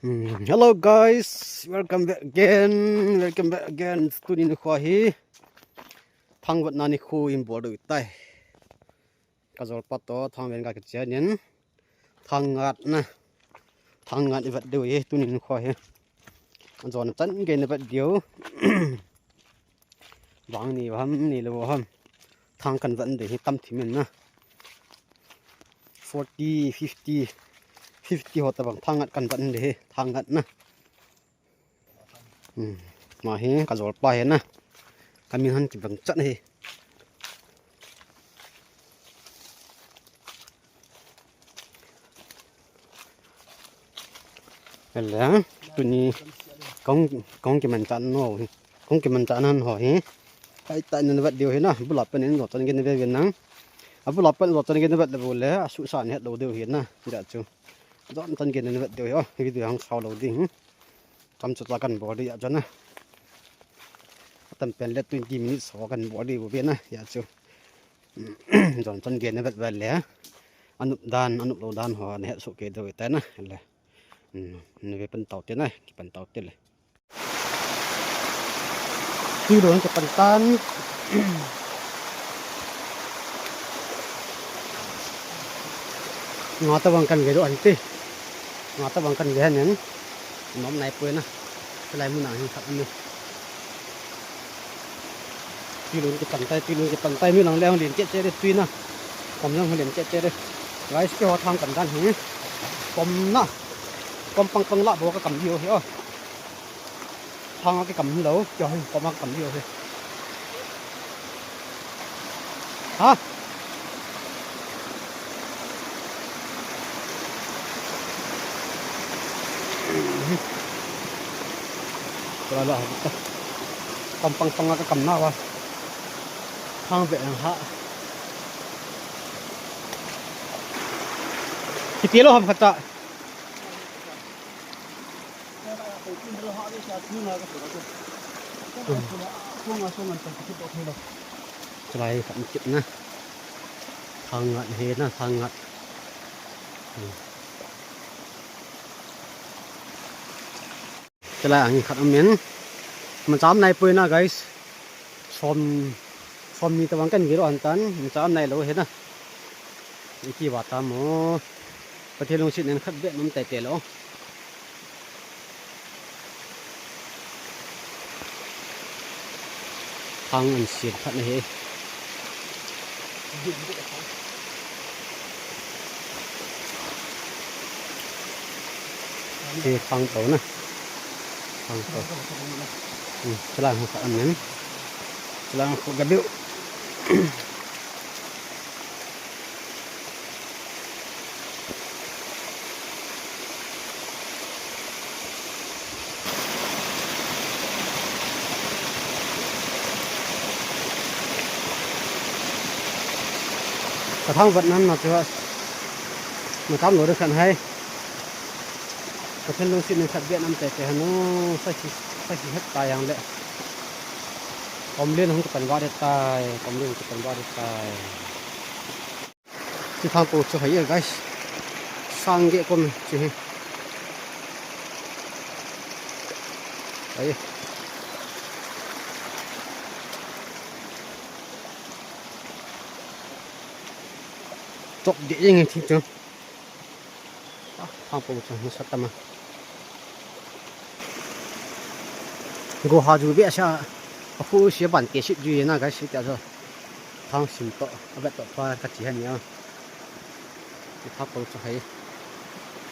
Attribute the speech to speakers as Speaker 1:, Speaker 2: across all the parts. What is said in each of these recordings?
Speaker 1: Hello guys, welcome back again. Student Khwahi. Thang wat nani khu in board tai. Kazol pato thang ven ka kchen thangat na. Thangat ivat deu ye tunin Khwahi. Anjon tan ge ne bat deu. Wang ni ham ni lo ham. Thang kan wan de tam thimen na. 40 50 hota bang thangat kan ban de thangat na ma he ka zol pa he na kami han ki bang chat he là tuni kong ki man chan no kong ki man chan han ho he ai ta nan wat deu he na bu lap pen no tan gen ve ven nang abu lap pen lo tan gen wat le bu le asu san he do deu he na ti da chu dọn tân kiến này vật điều cái điều hàng sau đầu tiên chăm chút là cần bỏ đi cho nó tầm pen lết 20 minutes sau cần bỏ đi của bên này ya chú dọn tân kiến này vật vật lẻ anh nộp đầu đan họ hệ số kế đầu tên này là về phần tàu tên này phần tàu tên này khi đó cái phần tan ngõ tao bằng cần cái độ anh tê ngõ tao bằng cần cái này mắm này quên na cái này muốn nào thì thật anh đi luôn cái bàn tay mới làm leo liền chết đấy tuy na cầm xong liền chết đấy gái cái họ thang cầm đan hả cầm na cầm bằng lạ bộ cái cầm nhiều hiểu thang cái cầm lâu cho cầm cầm nhiều thôi hả rồi là cầm bằng cái cầm nào thang vệ hạ thì tiếng lo học thật tạ lại phạm chuyện na thang ngạn hết na thang ngạn cái là anh khát miếng mình chấm này pui na guys xôm như tao cái gì đó anh tán mình chấm này lâu hết na cái bảo ta mò có thể luôn xin nên khát biết mình tệ tệ lâu thằng anh xiết khát này hết thì thằng tàu nè thằng tàu cái là một cái miếng cái là một cái điệu thằng vận năng là chưa mà cắm nổi được khẩn hay có thể luôn xin thật viện năm tệ tệ nó sai hết tài hàng lệ cầm lên không cần qua được tài cầm lên không cần qua được tài thì thằng cô cho thấy rồi guys sang ghệ con chị đấy chọc địa như thế chưa thằng cô cho nó sát tâm go ha ju bia sha khu xie bản kế ship ju na cái ship cho thang sim to abet to pa ka chi han ya thì tháp có cho thấy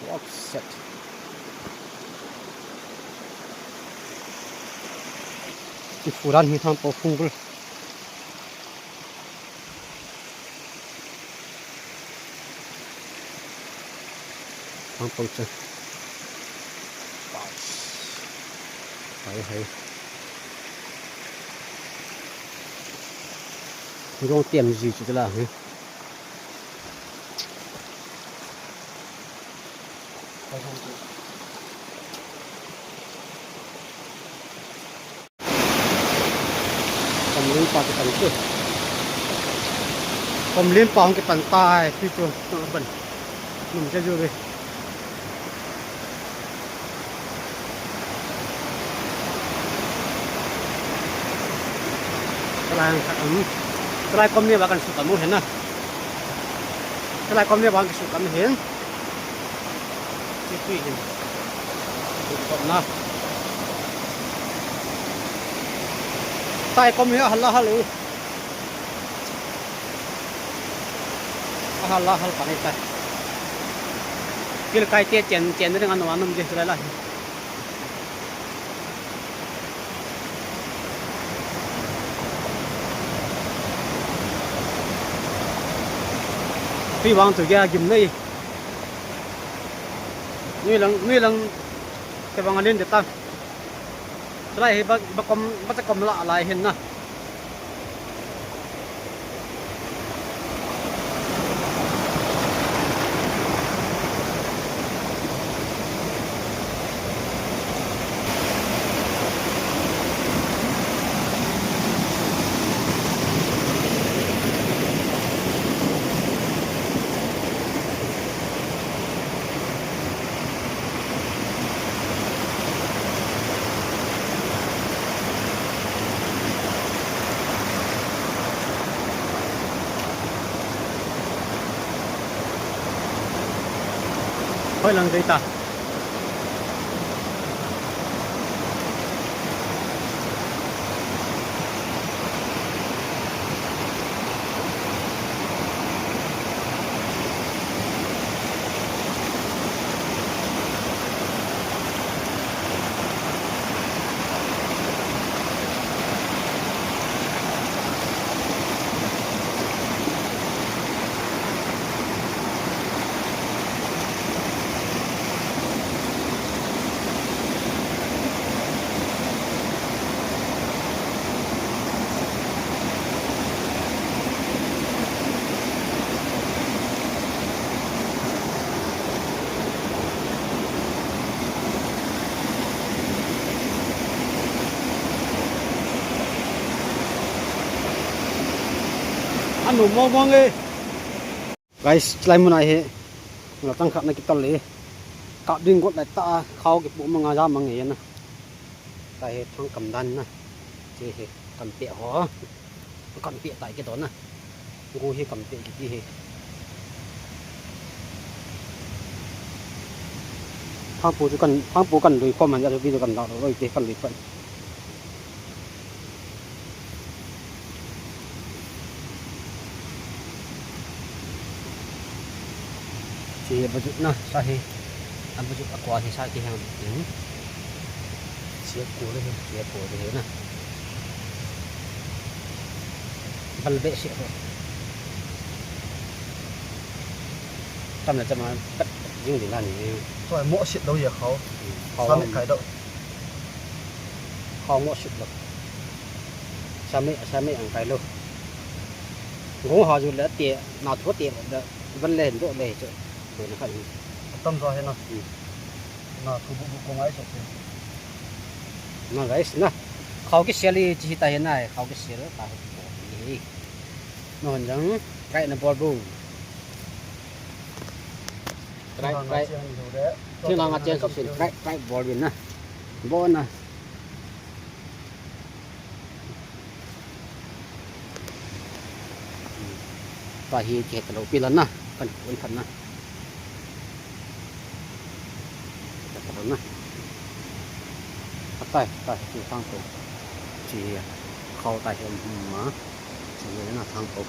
Speaker 1: offset thì phụ ran hi thang po phung bul thang po cho hay không tiền gì chứ là cầm lên vào cái tầng trước cầm lên vào cái tầng tai khi tôi bẩn mình sẽ vô đây ลายสลายกลมเนี่ยว่ากันสุกกันหมดเห็นนะสลายกลมเนี่ยว่ากันสุกกันเห็นที่ตุ้ยเห็นสุกกันนะใต้กลมเนี่ยฮัลละฮัลโหลฮัลละฮัลปานนี้ไปกิลไก่เตี้ยเจนเรื่องอันนั้นมันจะอะไรล่ะพี่วางตัวแกกินเลยนี่ลังแต่วางอันนี้เด็ดตั้งอะไรให้บักกำละอะไรเห็นนะค่อยลังใจตาอันหนูมองเลยไกสไลมุนไอเฮเราตั้งขับในกิตตเลยกะดึงกดไหลตาเขาเก็บบุมังอาญามังเงียนะไต่ทางกำดันนะเจ๊เฮกำเปียหัวกำเปียไต่กี่ตัวนะกูเฮกำเปียกี่ทีเฮทางปูกันโดยความมันจะดูกันดาวเราอีกทีกันเลยกันsi baju na sahi an baju aqua hi sa ki ham sia ko le na balbe si ho tam là chama tất dương thì là ni
Speaker 2: rồi mỗi shit đâu giờ khó sao mẹ cái đậu
Speaker 1: khó mỗi shit được sao mẹ ăn cái luôn ngủ họ dù lỡ tiệt nào thuốc tiệt được vẫn lên độ này chứ rồi nó phải
Speaker 2: tâm rồi hay nó thu bụng con ấy sụp
Speaker 1: nó đấy nè khâu cái xe đi chỉ tay này khâu cái xe đó tao đi nó hình giống cái nó bò bùng cái chứ là ngắt trên sụp xịn cái bò biển nè bò nè và hi chết đầu pi lần nè cần quên phần nèนะใต้ที่ทางตกที่เขาใต้เห็นหมาที่นี่นะทางตก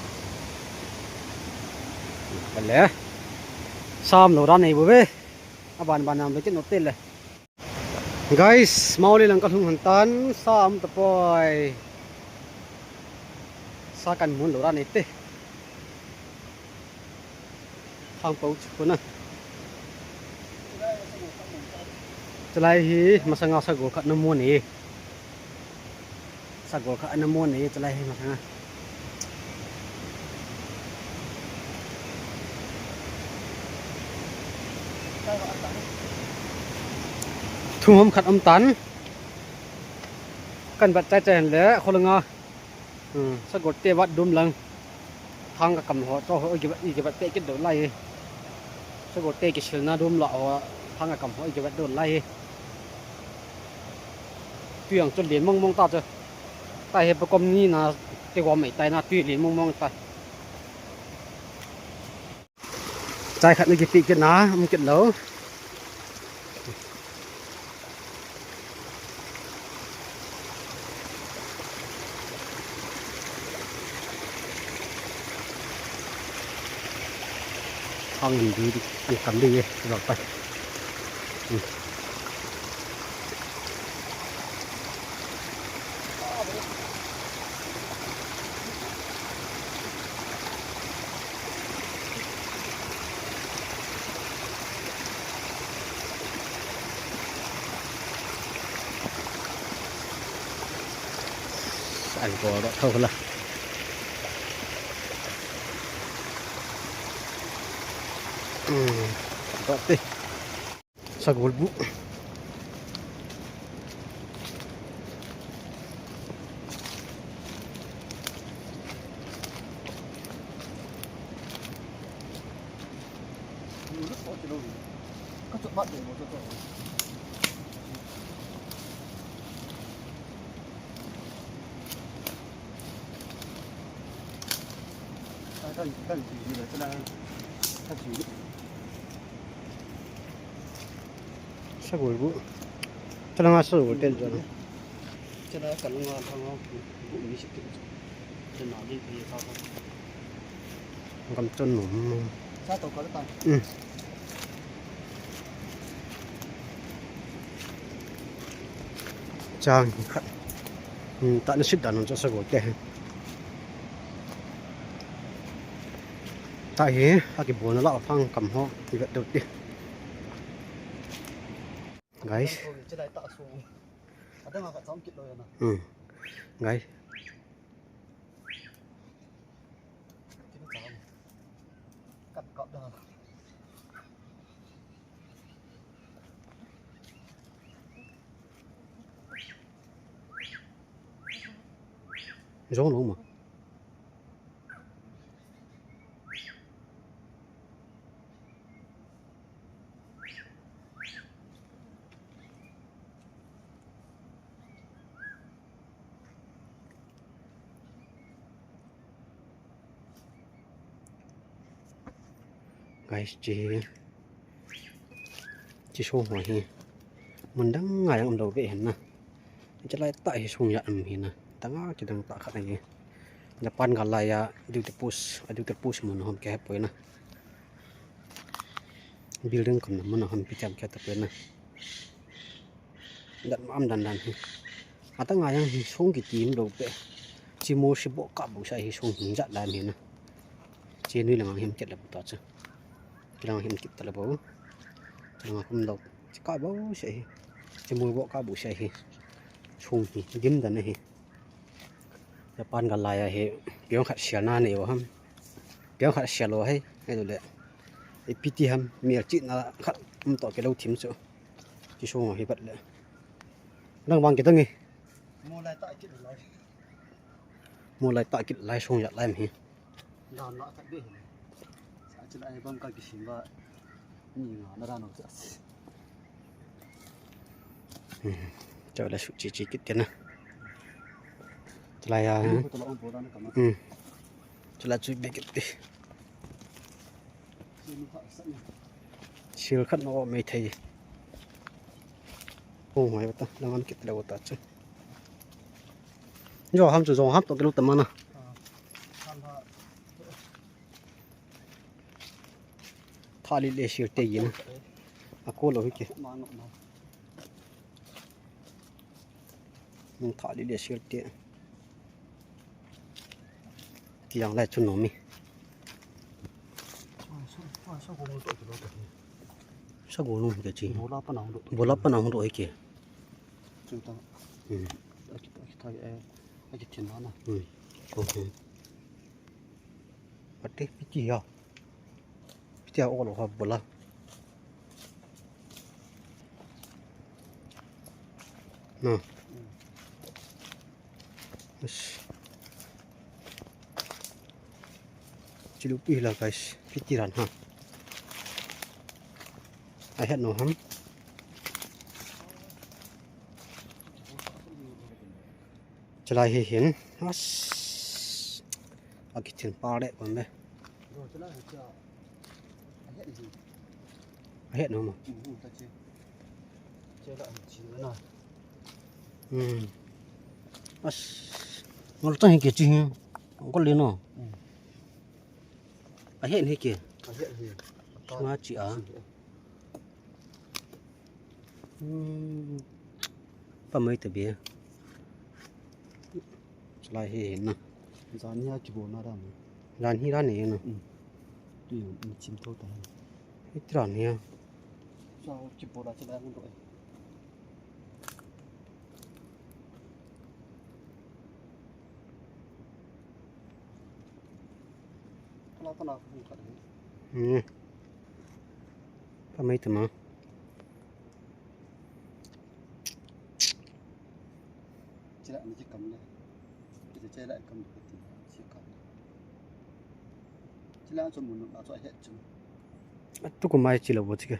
Speaker 1: ไปเลยซ้ำโหลดนี่บุ้ยบ้านน้ำไปกินนกเต้นเลย guys มาเลยหลังกระทุ่งหันตันซ้ำตะปอยซากันหมุนโหลดนี่เต้ทางตกคนน่ะCelai hi masanga sagol kha namu ni sagol kha namu ni celai hi masanga thum khat am tan kan bat chai chen le kholanga sagol te wat dum lang thang ka kam ho to ho ki bat te ki do lai sagol te ki silna dum la thang ka kam ho ki bat do lai tuyangจนเหรียญมองตาจะใต้เห็ดประกอบนี้นะ te wa mai tai na tui li mong mong ta chai khat ni ki pi ke na am ke lo hang đi đi cầm đi rồi tay anh có đó thôi là Berarti sagol bu. Sagol bu. Tengah asal hotel jana.
Speaker 2: Cina kalau nggak kalau bu ini sih cina di apa?
Speaker 1: Ngam chân nổ.
Speaker 2: Satu kalau tak.
Speaker 1: Chang khát. Tại nó xích đàn cho sagol teh. Tại thế, cái buồn nó lọ phăng cầm ho thì vậy đầu tiên. Guys.
Speaker 2: Cina tak su. Ada nggak sangkit loh ya nak?
Speaker 1: Guys.
Speaker 2: Kita tahu. Cắt cọp dah.
Speaker 1: Gió nó mà. Guys, chỉ số hỏi hi mình đang ngày ông đầu về hình nè chỉ lại tại số nhận mình nè tanga chỉ đang tak khat này Japan galaya adu te push mình hom ke poi nè building kon mình hom picham ke ta poi nè dan am dan hi ata ngày yang song ki tim đầu về chỉ mua si bộ cả bộ sai hi song hin ja la mình nè chỉ nuôi là him chết là bộ chứ lang him kita la bau lang hum dok ka bau sei che mui bo ka bu sei hi chung hi dim dan hi Japan ga lai he piong khat sia na ne wa ham piong khat sia lo hai ai le e piti ham mi chi na khat to ke lo thim chu chi so hi bat le nang bang ke tang hi
Speaker 2: Mua lại tại kit lại.
Speaker 1: mu lai ta kit lai song ya lai hi
Speaker 2: Dan nak tak deh. Cina bang kaki simba. Ni ngah ada nak tak.
Speaker 1: cho là sự chỉ kit tiền nè cho là
Speaker 2: Betul orang bodoh nak kamu.
Speaker 1: cho là chui kit đi
Speaker 2: Ini tak saknya.
Speaker 1: siêu khát nó mấy thầy không hỏi ta đang ăn kít đâu ta chứ giờ ham sử dụng ham tao cái lúc tầm ăn à thà đi lấy siêu tây gì nè à cô lỗi kì mình thà đi lấy siêu tây thì đang lại chun nó mi sao gỗ luôn cái gì bố lắp nào không đổi kìa
Speaker 2: chúng ta kita cái chuyện đó nè
Speaker 1: ok bắt đi cái gì à cái gì ô lô bố lắp nè chỉ lúc đi là cái gì rằng ha I had no ham. Chả lại hiện เอากิถึงปลาได้ก่อนไหม
Speaker 2: rồi cho nó cho hết gì
Speaker 1: hết nữa mà
Speaker 2: ta chơi lại chỉ nữa rồi
Speaker 1: nó tăng cái gì không có liền nào hết hay kìa
Speaker 2: hết gì
Speaker 1: mà chị à ba mấy tờ bia lại hiện nè
Speaker 2: dàn nha chỉ bộ nó đam
Speaker 1: dàn hi ra này nè
Speaker 2: tuy mình chim thôi ta
Speaker 1: hết tròn nha
Speaker 2: sao chỉ bộ đã cho lại không đội nó có nào không phải
Speaker 1: ba mấy tờ mà
Speaker 2: chỉ lại mình chỉ cầm này chỉ chơi lại cầm được thì chỉ cầm chỉ là cho mình nó cho hết chứ
Speaker 1: tu cũng mai chỉ là vô chứ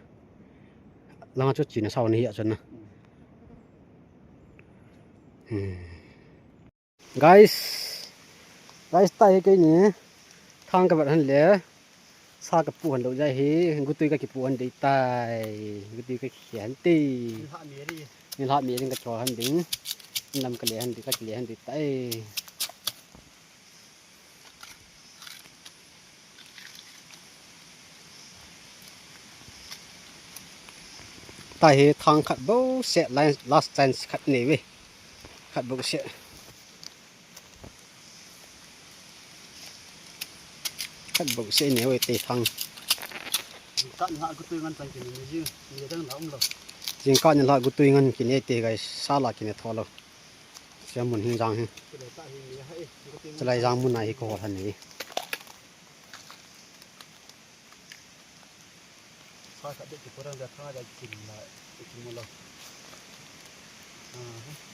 Speaker 1: lăng cho chỉ là sau này vậy nè guys tay cái nhỉ thang các bạn hắn lẽ xa cái buồn đâu ra hí gu tui cái buồn đi tay gu tui cái khiển tì nên họ miếng cái trò hắn đính nằm cái lẽ hắn đi tay tay thang khát bố sẽ last chance khát này về khát bố sẽ khát bố sẽ nếu về tê thang
Speaker 2: cạn hạ của tôi ngăn thành cái này chứ nhiều đang nóng rồi
Speaker 1: riêng con nhân loại của tôi ngăn cái này tê cái xa là cái này thò rồi sẽ muốn hình dạng haจะไล่รางมุนไหนก็ทันนี้
Speaker 2: ข้าจะได้กี่คนจะข้าจะกินละกินหมดแล้ว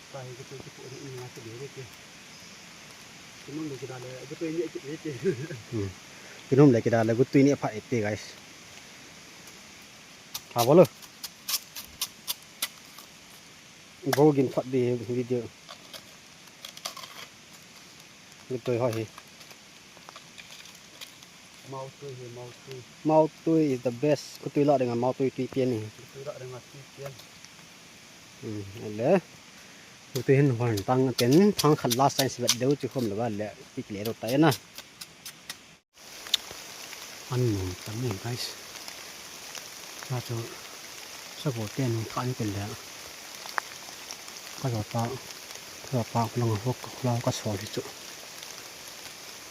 Speaker 2: ไปก็ตัวที่ปวดนี่มาจะเดี๋ยวได้กินนู่นเลยก็ได้เลยก็ตัวนี้จะได้กิน
Speaker 1: cái nôm lại cái đà là cái tuy này phải tê guys thả vào luôn vô gìn phát đi video cái tôi hỏi gì mau tui is the best cái tôi lọ dengan mau tui tùy tiên này lẽ cái tôi hình hoàn tăng tiến thang khẩn last science vật đấu chứ không là ba lẽ cái lẽ đầu tay na ăn mồm tắm mồm guys ra cho sao bộ tiền ăn cái lẽ cái giọt bao lòng hốc lo cái sỏi chứ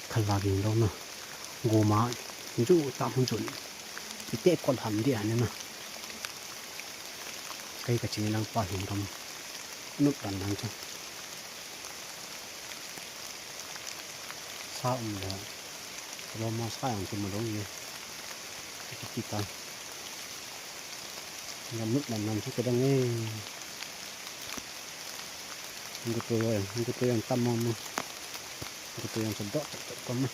Speaker 1: khẩn là gì đâu nè gồ má chú tạm không chuẩn thì tết còn hầm đi nữa nè cây cái chỉ đang qua hình trong nước đàn đang chứ sao mà lo mà sai hàng thì mà đúng gì cái gì ta làm nước đàn đang chứ cái đang nghe cái tôi đang tâm mong cái tôi đang chọn đọt con này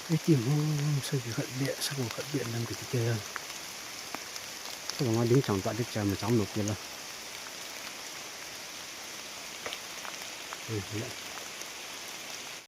Speaker 1: cái tìm sao bị khẩn điện làm cái kia sao mà đứng chẳng tại được chờ mà cháu nộp kia là